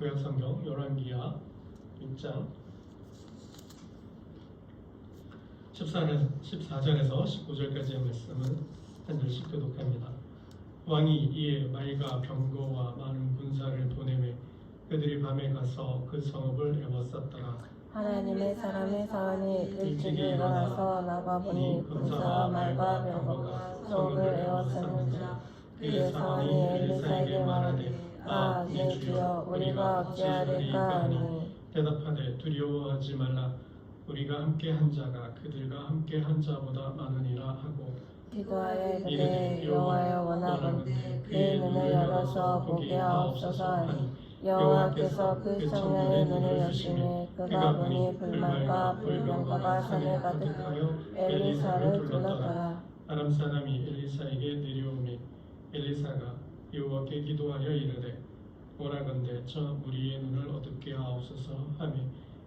구약성경 열왕기하 6장 14절에서 19절까지의 말씀을 한 절씩 교독합니다. 왕이 이에 말과 병거와 많은 군사를 보내매 그들이 밤에 가서 그 성읍을 에워쌌더라. 하나님의 사람의 사원이 일찍이 일어나서 나가보니 군사와 말과 병거가 성읍을 에워쌌는지라. 그의 사원이 엘리사에게 말하되 아, 내 주여, 우리가 어찌하리까 하니 대답하되 두려워하지 말라. 우리가 함께 한 자가 그들과 함께 한 자보다 많으니라 하고 기도하여 이르되 여호와여 원하건대 그의 눈을 열어서 보게 하옵소서 하니 여호와께서 그 청년의 눈을 여시매 그가 보니 불말과 불병거가 산에 가득하여 엘리사를 둘렀더라. 아람 사람이 엘리사에게 내려오매 엘리사가 여호와께 기도하여 이르되 오라건대 저 우리의 눈을 어둡게 하옵소서 하며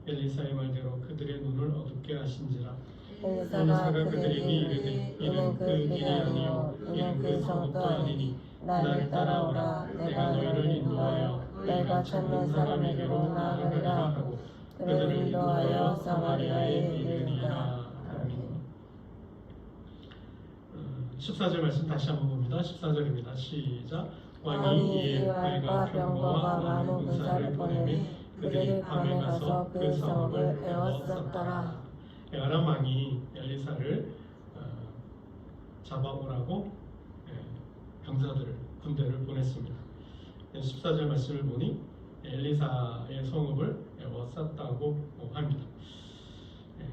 엘리사의 말대로 그들의 눈을 어둡게 하신지라. 엘리사가 그들에게 이르되 이는 그 길이 아니요 이는 그 성읍도 아니니 나를 따라오라. 내가 너희를 인도하여 내가 찾는 사람에게로 나아가리라 하고 그들을 인도하여 사마리아에 이르니라. 아멘. 14절 말씀 다시 한번 봅니다. 14절입니다. 시작. 왕이 이에 말과 병거와 많은 군사를 보내매 그들이 밤에 가서 그 성읍을 에워쌌더라. 아람 왕이 엘리사를 잡아오라고 병사들을 군대를 보냈습니다. 14절 말씀을 보니 엘리사의 성읍을 에워쌌다고 합니다.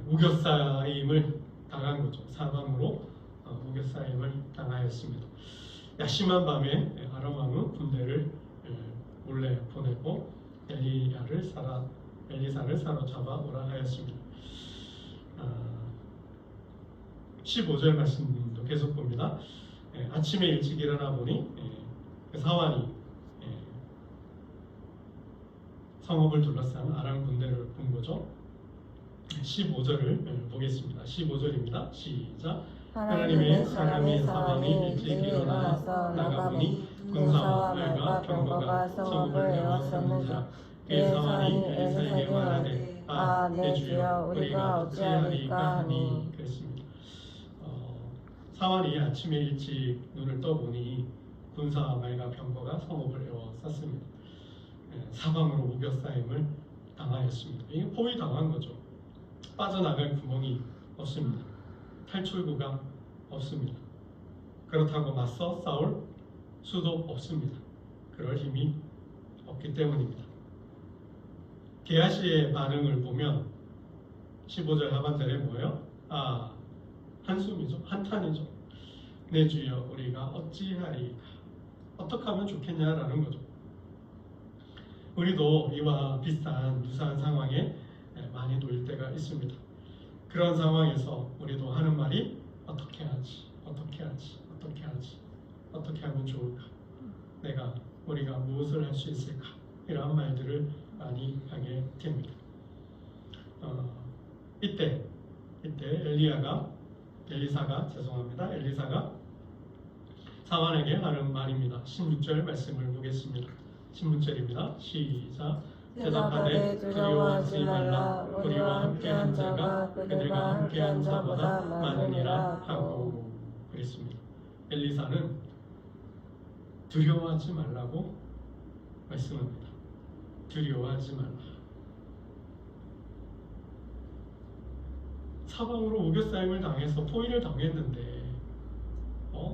우겨싸임을 당한 거죠. 사방으로 우겨싸임을 당하였습니다. 야심한 밤에 아람 왕은 군대를 몰래 보내고 엘리사를 사로잡아 오라 하였습니다. 15절 말씀도 계속 봅니다. 아침에 일찍 일어나 보니 그 사환이 성읍을 둘러싼 아람 군대를 본 거죠. 15절을 보겠습니다. 15절입니다. 시작. 하나님의 사람이 사환이 일찍 일어나서 나가보니 군사와 말과 병거가 성읍을 에워쌌는지라. 그의 사환이 엘리사에게 말하되 아, 내 주여, 우리가 어찌하리까 하니 그랬습니다. 사환이 아침에 일찍 눈을 떠보니 군사와 말과 병거가 성읍을 에워쌌습니다. 사방으로 우겨싸임을 당하였습니다. 이게 포위당한 거죠. 빠져나갈 구멍이 없습니다. 탈출구가 없습니다. 그렇다고 맞서 싸울 수도 없습니다. 그럴 힘이 없기 때문입니다. 게하시의 반응을 보면 15절 하반절에 뭐예요? 아, 한숨이죠. 한탄이죠. 내 주여, 우리가 어찌하리까? 어떻게 하면 좋겠냐라는 거죠. 우리도 이와 비슷한 유사한 상황에 많이 놓일 때가 있습니다. 그런 상황에서 우리도 하는 말이 어떻게 하지? 어떻게 하지? 어떻게 하지? 어떻게 하면 좋을까? 우리가 무엇을 할 수 있을까? 이런 말들을 많이 하게 됩니다. 이때 엘리사가 사환에게 하는 말입니다. 16절 말씀을 보겠습니다. 16절입니다. 시작. 대답하되 두려워하지 말라. 우리와 함께한 자가 그들과 함께한 자보다 많으니라 하고 그랬습니다. 엘리사는 두려워하지 말라고 말씀합니다. 두려워하지 말라. 사방으로 우겨싸임을 당해서 포위를 당했는데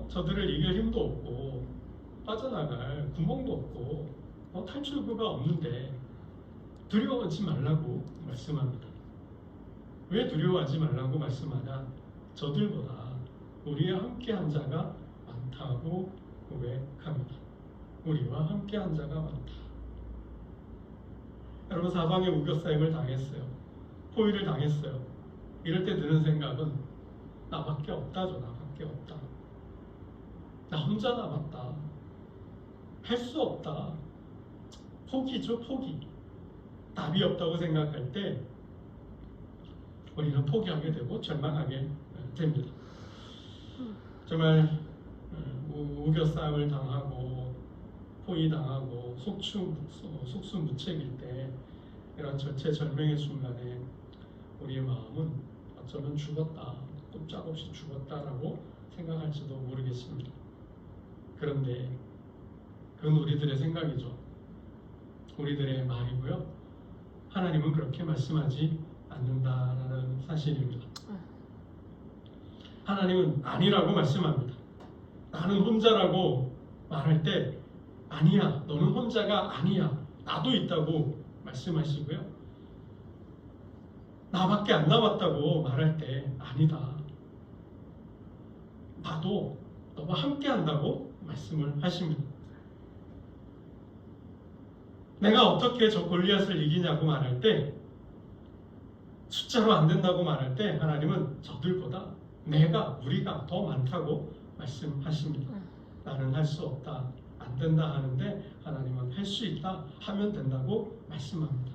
저들을 이길 힘도 없고 빠져나갈 구멍도 없고 탈출구가 없는데 두려워하지 말라고 말씀합니다. 왜 두려워하지 말라고 말씀하냐? 저들보다 우리와 함께한 자가 많다고 고백합니다. 우리와 함께한 자가 많다. 여러분, 사방에 우겨싸임을 당했어요. 포위를 당했어요. 이럴 때 드는 생각은 나밖에 없다죠. 나밖에 없다. 나 혼자 남았다. 할 수 없다. 포기죠, 포기. 답이 없다고 생각할 때 우리는 포기하게 되고 절망하게 됩니다. 정말 우겨싸임을 당하고 포위당하고 속수무책일 때 이런 절체절명의 순간에 우리의 마음은 어쩌면 죽었다, 꼼짝없이 죽었다라고 생각할지도 모르겠습니다. 그런데 그건 우리들의 생각이죠. 우리들의 말이고요. 하나님은 그렇게 말씀하지 않는다라는 사실입니다. 하나님은 아니라고 말씀합니다. 나는 혼자라고 말할 때 아니야, 너는 혼자가 아니야, 나도 있다고 말씀하시고요. 나밖에 안 남았다고 말할 때 아니다, 나도 너와 함께 한다고 말씀을 하십니다. 내가 어떻게 저 골리앗을 이기냐고 말할 때, 숫자로 안 된다고 말할 때 하나님은 저들보다 우리가 더 많다고 말씀하십니다. 나는 할 수 없다, 안 된다 하는데 하나님은 할 수 있다, 하면 된다고 말씀합니다.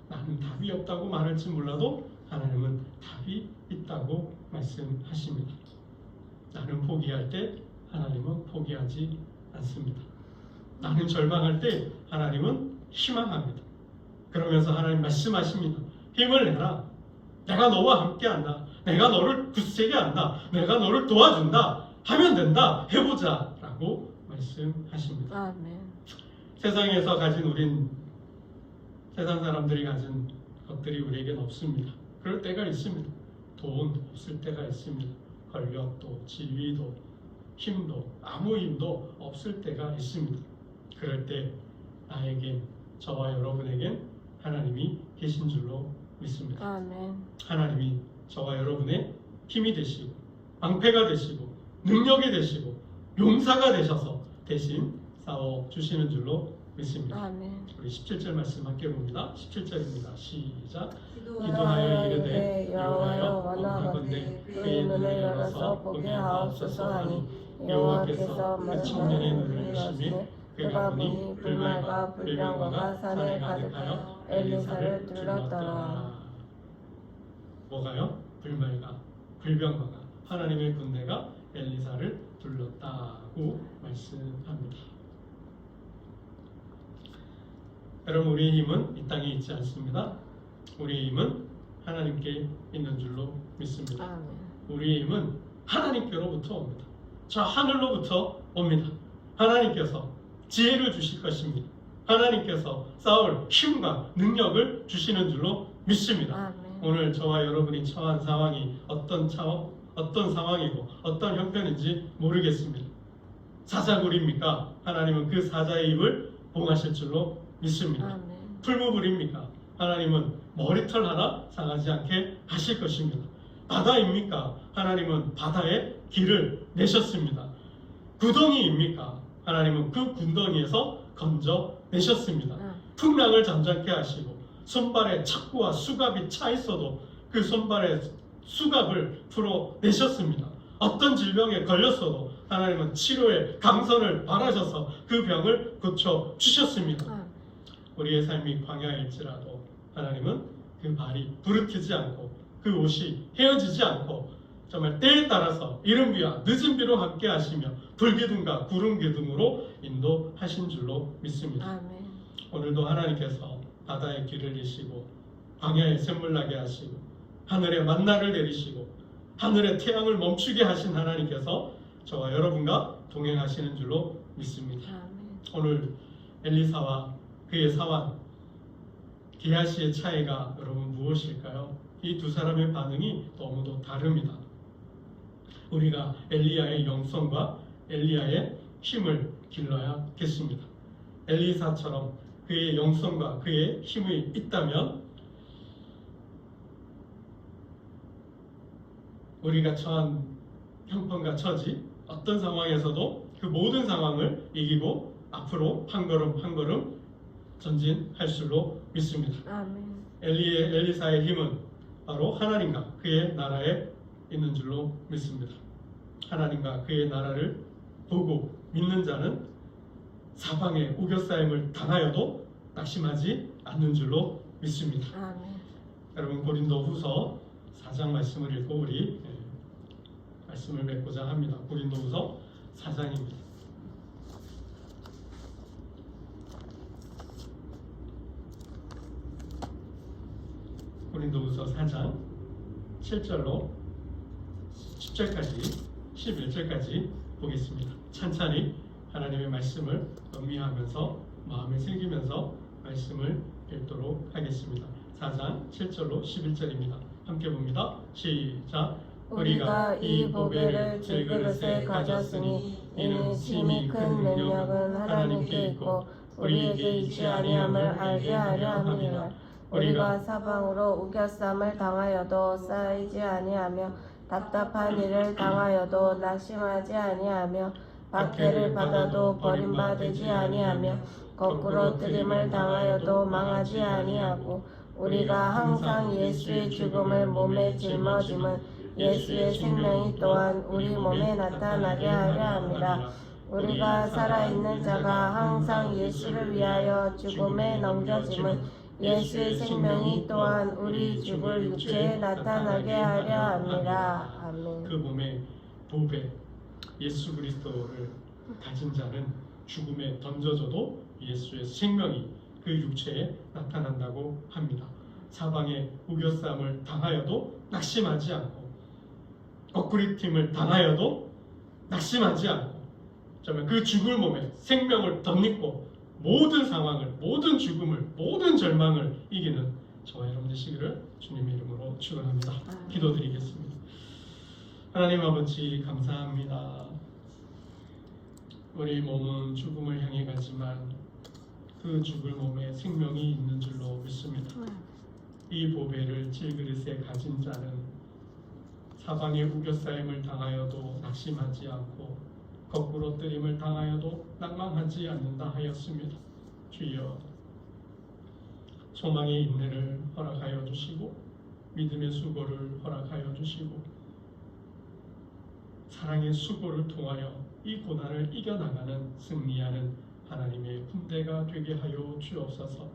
나는 답이 없다고 말할지 몰라도 하나님은 답이 있다고 말씀하십니다. 나는 포기할 때 하나님은 포기하지 않습니다. 나는 절망할 때 하나님은 희망합니다. 그러면서 하나님 말씀하십니다. 힘을 내라. 내가 너와 함께한다. 내가 너를 굳세게 한다. 내가 너를 도와준다. 하면 된다. 해보자 라고 말씀하십니다. 아멘. 세상에서 세상 사람들이 가진 것들이 우리에겐 없습니다. 그럴 때가 있습니다. 돈 없을 때가 있습니다. 권력도, 지위도, 힘도, 아무 힘도 없을 때가 있습니다. 그럴 때 나에겐, 저와 여러분에겐 하나님이 계신 줄로 믿습니다. 아멘. 하나님이 저와 여러분의 힘이 되시고 방패가 되시고 능력이 되시고 용사가 되셔서 대신 싸워주시는 줄로 믿습니다. 아멘. 우리 17절 말씀 함께 봅니다. 17절입니다. 시작. 기도하여 이르되 여호와여 원하건대 그의 눈을 열어서 보게 하옵소서 하니 여호와께서 그 청년의 눈을 여시매 그가 보니 불말과 불병거가 산에 가득하여 엘리사를 둘렀더라. 뭐가요? 불말과 불병거가, 하나님의 군대가 엘리사를 둘렀다고 말씀합니다. 여러분, 우리의 힘은 이 땅에 있지 않습니다. 우리의 힘은 하나님께 있는 줄로 믿습니다. 아멘. 우리의 힘은 하나님께로부터 옵니다. 저 하늘로부터 옵니다. 하나님께서 지혜를 주실 것입니다. 하나님께서 싸울 힘과 능력을 주시는 줄로 믿습니다. 아멘. 오늘 저와 여러분이 처한 상황이 어떤 상황이고 어떤 형편인지 모르겠습니다. 사자굴입니까? 하나님은 그 사자의 입을 봉하실 줄로 믿습니다. 아멘. 풀무불입니까? 하나님은 머리털 하나 상하지 않게 하실 것입니다. 바다입니까? 하나님은 바다에 길을 내셨습니다. 구덩이입니까? 하나님은 그 구덩이에서 건져내셨습니다. 풍랑을 잠잠케 하시고 손발에 착구와 수갑이 차 있어도 그 손발에 수갑을 풀어내셨습니다. 어떤 질병에 걸렸어도 하나님은 치료의 강선을 바라셔서 그 병을 고쳐주셨습니다. 우리의 삶이 광야일지라도 하나님은 그 발이 부르트지 않고 그 옷이 헤어지지 않고 정말 때에 따라서 이른 비와 늦은 비로 함께 하시며 불기둥과 구름기둥으로 인도하신 줄로 믿습니다. 아멘. 오늘도 하나님께서 바다에 길을 내시고 광야에 샘물 나게 하시고 하늘에 만나를 내리시고 하늘의 태양을 멈추게 하신 하나님께서 저와 여러분과 동행하시는 줄로 믿습니다. 아멘. 오늘 엘리사와 그의 사환 게하시의 차이가 여러분 무엇일까요? 이 두 사람의 반응이 너무도 다릅니다. 우리가 엘리야의 영성과 엘리야의 힘을 길러야겠습니다. 엘리사처럼 그의 영성과 그의 힘이 있다면 우리가 처한 형편과 처지, 어떤 상황에서도 그 모든 상황을 이기고 앞으로 한 걸음 한 걸음 전진할 줄로 믿습니다. 아멘. 엘리사의 힘은 바로 하나님과 그의 나라에 있는 줄로 믿습니다. 하나님과 그의 나라를 보고 믿는 자는 사방에 우겨싸임을 당하여도 낙심하지 않는 줄로 믿습니다. 아멘. 여러분, 고린도후서 4장 말씀을 읽고 우리 말씀을 맺고자 합니다. 고린도후서 4장입니다. 4장 7절로 10절까지 11절까지 보겠습니다. 찬찬히 하나님의 말씀을 음미하면서 마음에 새기면서 말씀을 읽도록 하겠습니다. 4장 7절로 11절입니다. 함께 봅니다. 시작. 우리가 이 보배를 질그릇에 가졌으니 이는 심히 큰 능력은 하나님께 있고 우리에게 있지 아니함을 알게 하려 함이라. 우리가 사방으로 우겨쌈을 당하여도 쌓이지 아니하며 답답한 일을 당하여도 낙심하지 아니하며 박해를 받아도 버림받지 아니하며 거꾸로 뜨림을 당하여도 망하지 아니하고 우리가 항상 예수의 죽음을 몸에 짊어짐은 예수의 생명이 또한 우리 몸에 나타나게 하려 함이라. 우리가 살아있는 자가 항상 예수를 위하여 죽음에 넘겨짐은 예수의 생명이 또한 우리 죽을 육체에 나타나게 하려 함이라. 아멘. 그 몸의 보배 예수 그리스도를 가진 자는 죽음에 던져져도 예수의 생명이 그 육체에 나타난다고 합니다. 사방에 우겨쌈을 당하여도 낙심하지 않고 엇구리팀을 당하여도 낙심하지 않고 정말 그 죽을 몸에 생명을 덧입고 모든 상황을, 모든 죽음을, 모든 절망을 이기는 저와 여러분 되시기를 주님의 이름으로 축원합니다. 기도드리겠습니다. 하나님 아버지 감사합니다. 우리 몸은 죽음을 향해 가지만 그 죽을 몸에 생명이 있는 줄로 믿습니다. 이 보배를 질그릇에 가진 자는 사방에 우겨싸임을 당하여도 낙심하지 않고 거꾸로 뜨림을 당하여도 낭망하지 않는다 하였습니다. 주여 소망의 인내를 허락하여 주시고 믿음의 수고를 허락하여 주시고 사랑의 수고를 통하여 이 고난을 이겨나가는 승리하는 하나님의 군대가 되게 하여 주옵소서.